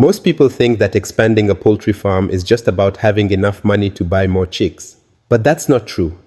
Most people think that expanding a poultry farm is just about having enough money to buy more chicks. But that's not true.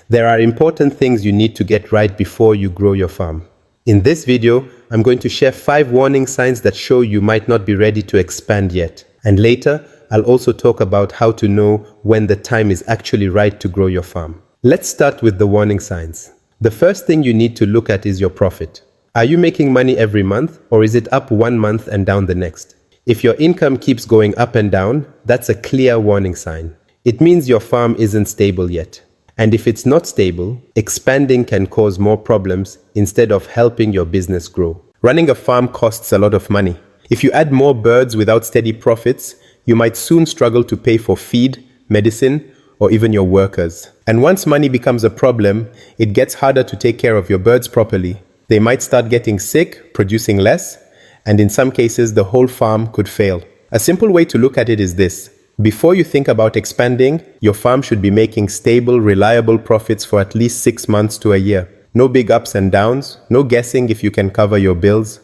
There are important things you need to get right before you grow your farm. In this video, I'm going to share 5 warning signs that show you might not be ready to expand yet. And later, I'll also talk about how to know when the time is actually right to grow your farm. Let's start with the warning signs. The first thing you need to look at is your profit. Are you making money every month, or is it up one month and down the next? If your income keeps going up and down, that's a clear warning sign. It means your farm isn't stable yet. And if it's not stable, expanding can cause more problems instead of helping your business grow. Running a farm costs a lot of money. If you add more birds without steady profits, you might soon struggle to pay for feed, medicine, or even your workers. And once money becomes a problem, it gets harder to take care of your birds properly. They might start getting sick, producing less, and in some cases, the whole farm could fail. A simple way to look at it is this. Before you think about expanding, your farm should be making stable, reliable profits for at least 6 months to a year. No big ups and downs, no guessing if you can cover your bills.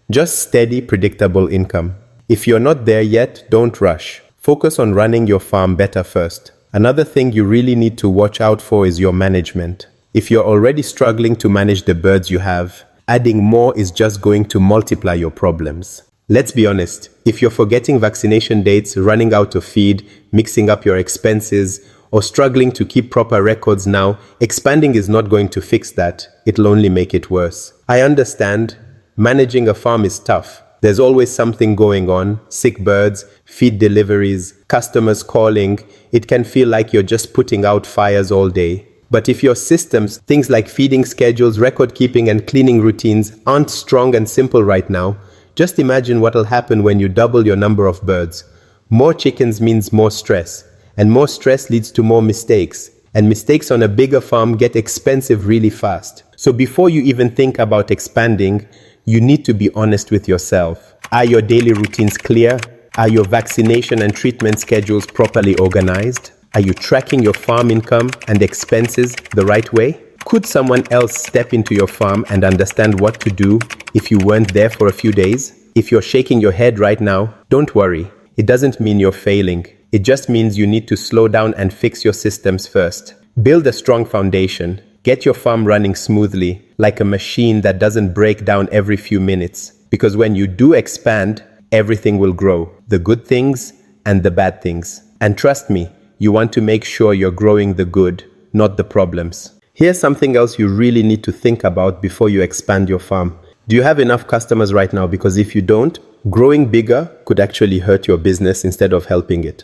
Just steady, predictable income. If you're not there yet, don't rush. Focus on running your farm better first. Another thing you really need to watch out for is your management. If you're already struggling to manage the birds you have, adding more is just going to multiply your problems. Let's be honest, if you're forgetting vaccination dates, running out of feed, mixing up your expenses, or struggling to keep proper records now, expanding is not going to fix that. It'll only make it worse. I understand, managing a farm is tough. There's always something going on, sick birds, feed deliveries, customers calling. It can feel like you're just putting out fires all day. But if your systems, things like feeding schedules, record keeping, and cleaning routines aren't strong and simple right now, just imagine what'll happen when you double your number of birds. More chickens means more stress, and more stress leads to more mistakes. And mistakes on a bigger farm get expensive really fast. So before you even think about expanding, you need to be honest with yourself. Are your daily routines clear? Are your vaccination and treatment schedules properly organized? Are you tracking your farm income and expenses the right way? Could someone else step into your farm and understand what to do if you weren't there for a few days? If you're shaking your head right now, don't worry. It doesn't mean you're failing. It just means you need to slow down and fix your systems first. Build a strong foundation. Get your farm running smoothly, like a machine that doesn't break down every few minutes. Because when you do expand, everything will grow. The good things and the bad things. And trust me, you want to make sure you're growing the good, not the problems. Here's something else you really need to think about before you expand your farm. Do you have enough customers right now? Because if you don't, growing bigger could actually hurt your business instead of helping it.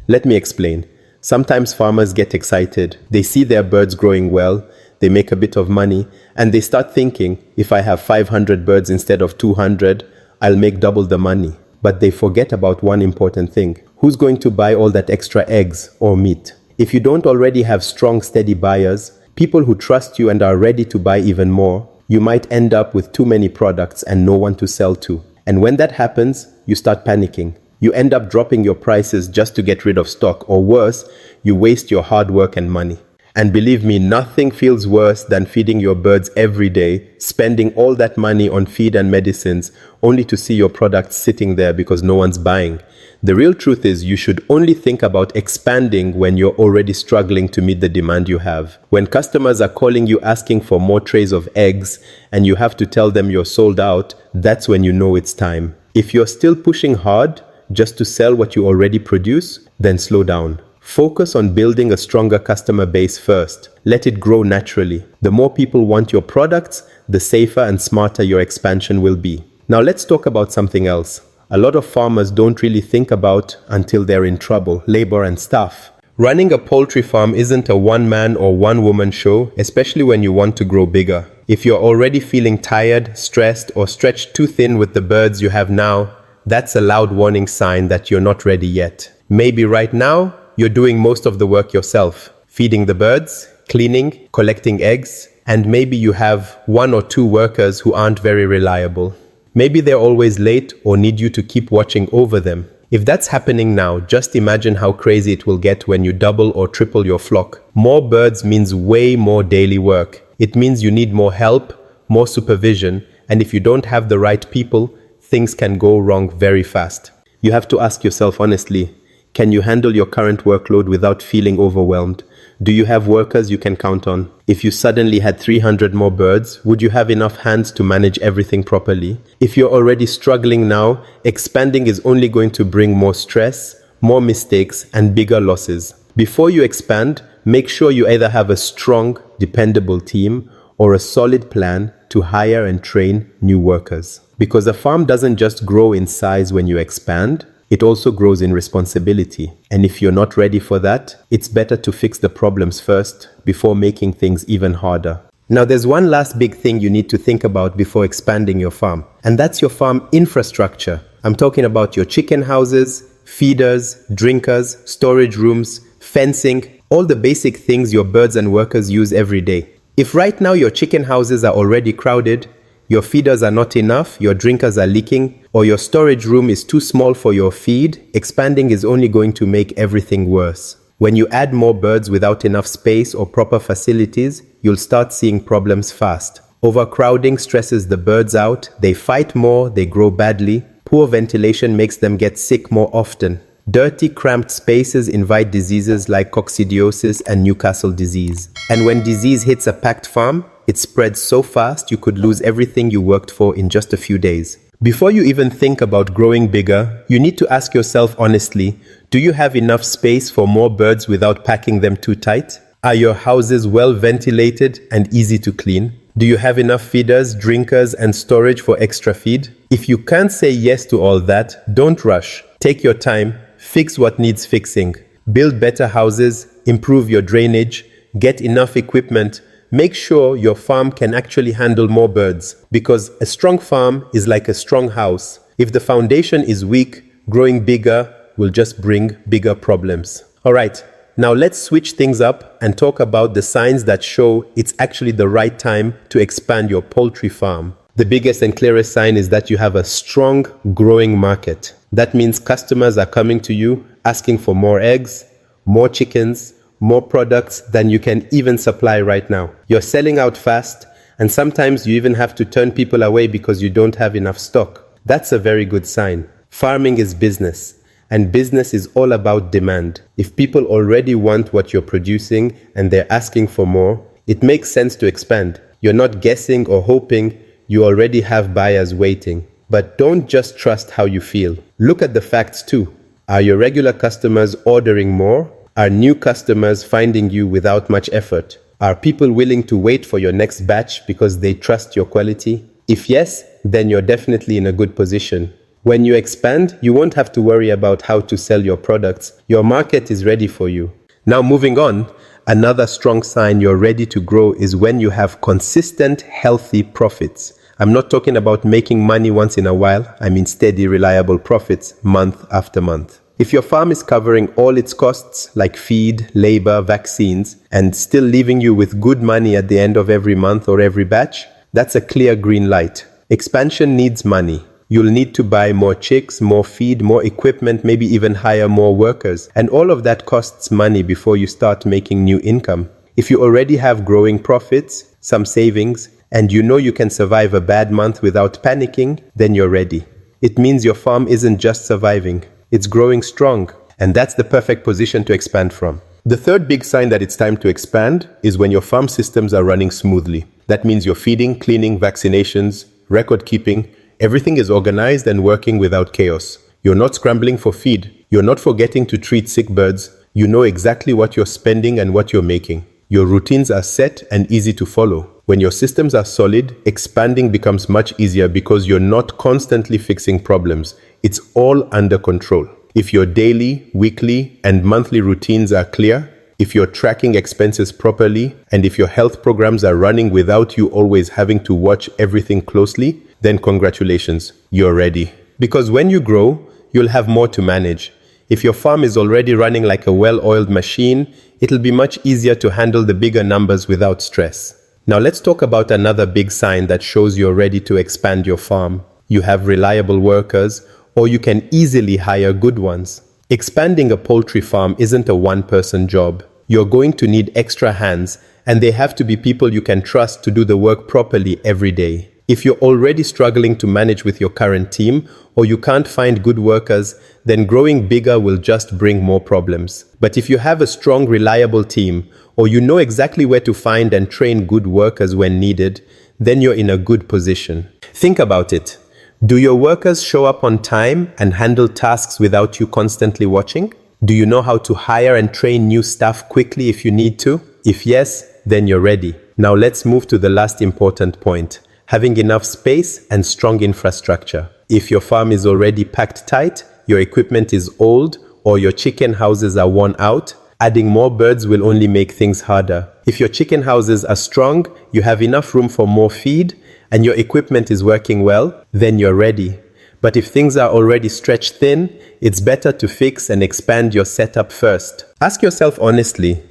Let me explain. Sometimes farmers get excited. They see their birds growing well, they make a bit of money, and they start thinking, if I have 500 birds instead of 200, I'll make double the money. But they forget about one important thing. Who's going to buy all that extra eggs or meat? If you don't already have strong, steady buyers, people who trust you and are ready to buy even more, you might end up with too many products and no one to sell to. And when that happens, you start panicking. You end up dropping your prices just to get rid of stock, or worse, you waste your hard work and money. And believe me, nothing feels worse than feeding your birds every day, spending all that money on feed and medicines, only to see your products sitting there because no one's buying. The real truth is you should only think about expanding when you're already struggling to meet the demand you have. When customers are calling you asking for more trays of eggs and you have to tell them you're sold out, that's when you know it's time. If you're still pushing hard just to sell what you already produce, then slow down. Focus on building a stronger customer base first. Let it grow naturally. The more people want your products, the safer and smarter your expansion will be. Now let's talk about something else. A lot of farmers don't really think about until they're in trouble: labor and staff. Running a poultry farm isn't a one-man or one-woman show, especially when you want to grow bigger. If you're already feeling tired, stressed, or stretched too thin with the birds you have now, that's a loud warning sign that you're not ready yet. Maybe right now, you're doing most of the work yourself, feeding the birds, cleaning, collecting eggs, and maybe you have 1 or 2 workers who aren't very reliable. Maybe they're always late or need you to keep watching over them. If that's happening now, just imagine how crazy it will get when you double or triple your flock. More birds means way more daily work. It means you need more help, more supervision, and if you don't have the right people, things can go wrong very fast. You have to ask yourself honestly, can you handle your current workload without feeling overwhelmed? Do you have workers you can count on? If you suddenly had 300 more birds, would you have enough hands to manage everything properly? If you're already struggling now, expanding is only going to bring more stress, more mistakes, and bigger losses. Before you expand, make sure you either have a strong, dependable team or a solid plan to hire and train new workers. Because a farm doesn't just grow in size when you expand, it also grows in responsibility. And if you're not ready for that, it's better to fix the problems first before making things even harder. Now, there's one last big thing you need to think about before expanding your farm, and that's your farm infrastructure. I'm talking about your chicken houses, feeders, drinkers, storage rooms, fencing, all the basic things your birds and workers use every day. If right now your chicken houses are already crowded, your feeders are not enough, your drinkers are leaking, or your storage room is too small for your feed, expanding is only going to make everything worse. When you add more birds without enough space or proper facilities, you'll start seeing problems fast. Overcrowding stresses the birds out, they fight more, they grow badly. Poor ventilation makes them get sick more often. Dirty, cramped spaces invite diseases like coccidiosis and Newcastle disease. And when disease hits a packed farm, it spreads so fast you could lose everything you worked for in just a few days. Before you even think about growing bigger, you need to ask yourself honestly, do you have enough space for more birds without packing them too tight? Are your houses well ventilated and easy to clean? Do you have enough feeders, drinkers, and storage for extra feed? If you can't say yes to all that, don't rush. Take your time, fix what needs fixing. Build better houses, improve your drainage, get enough equipment. Make sure your farm can actually handle more birds, because a strong farm is like a strong house. If the foundation is weak, growing bigger will just bring bigger problems. All right, now let's switch things up and talk about the signs that show it's actually the right time to expand your poultry farm. The biggest and clearest sign is that you have a strong, growing market. That means customers are coming to you asking for more eggs, more chickens, more products than you can even supply right now. You're selling out fast, and sometimes you even have to turn people away because you don't have enough stock. That's a very good sign. Farming is business, and business is all about demand. If people already want what you're producing and they're asking for more, it makes sense to expand. You're not guessing or hoping, you already have buyers waiting. But don't just trust how you feel. Look at the facts too. Are your regular customers ordering more? Are new customers finding you without much effort? Are people willing to wait for your next batch because they trust your quality? If yes, then you're definitely in a good position. When you expand, you won't have to worry about how to sell your products. Your market is ready for you. Now moving on, another strong sign you're ready to grow is when you have consistent, healthy profits. I'm not talking about making money once in a while. I mean steady, reliable profits month after month. If your farm is covering all its costs like feed, labor, vaccines, and still leaving you with good money at the end of every month or every batch, that's a clear green light. Expansion needs money. You'll need to buy more chicks, more feed, more equipment, maybe even hire more workers. And all of that costs money before you start making new income. If you already have growing profits, some savings, and you know you can survive a bad month without panicking, then you're ready. It means your farm isn't just surviving. It's growing strong, and that's the perfect position to expand from. The third big sign that it's time to expand is when your farm systems are running smoothly. That means you're feeding, cleaning, vaccinations, record keeping. Everything is organized and working without chaos. You're not scrambling for feed. You're not forgetting to treat sick birds. You know exactly what you're spending and what you're making. Your routines are set and easy to follow. When your systems are solid, expanding becomes much easier because you're not constantly fixing problems. It's all under control. If your daily, weekly, and monthly routines are clear, if you're tracking expenses properly, and if your health programs are running without you always having to watch everything closely, then congratulations, you're ready. Because when you grow, you'll have more to manage. If your farm is already running like a well-oiled machine, it'll be much easier to handle the bigger numbers without stress. Now let's talk about another big sign that shows you're ready to expand your farm. You have reliable workers, or you can easily hire good ones. Expanding a poultry farm isn't a one-person job. You're going to need extra hands, and they have to be people you can trust to do the work properly every day. If you're already struggling to manage with your current team, or you can't find good workers, then growing bigger will just bring more problems. But if you have a strong, reliable team, or you know exactly where to find and train good workers when needed, then you're in a good position. Think about it. Do your workers show up on time and handle tasks without you constantly watching? Do you know how to hire and train new staff quickly if you need to? If yes, then you're ready. Now let's move to the last important point: having enough space and strong infrastructure. If your farm is already packed tight, your equipment is old, or your chicken houses are worn out, adding more birds will only make things harder. If your chicken houses are strong, you have enough room for more feed, and your equipment is working well, then you're ready. But if things are already stretched thin, it's better to fix and expand your setup first. Ask yourself honestly,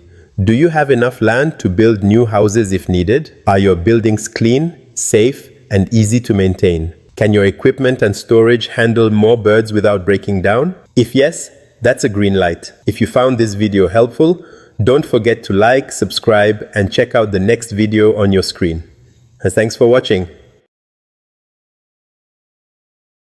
do you have enough land to build new houses if needed? Are your buildings clean, safe, and easy to maintain? Can your equipment and storage handle more birds without breaking down? If yes, that's a green light. If you found this video helpful, don't forget to like, subscribe, and check out the next video on your screen. And thanks for watching.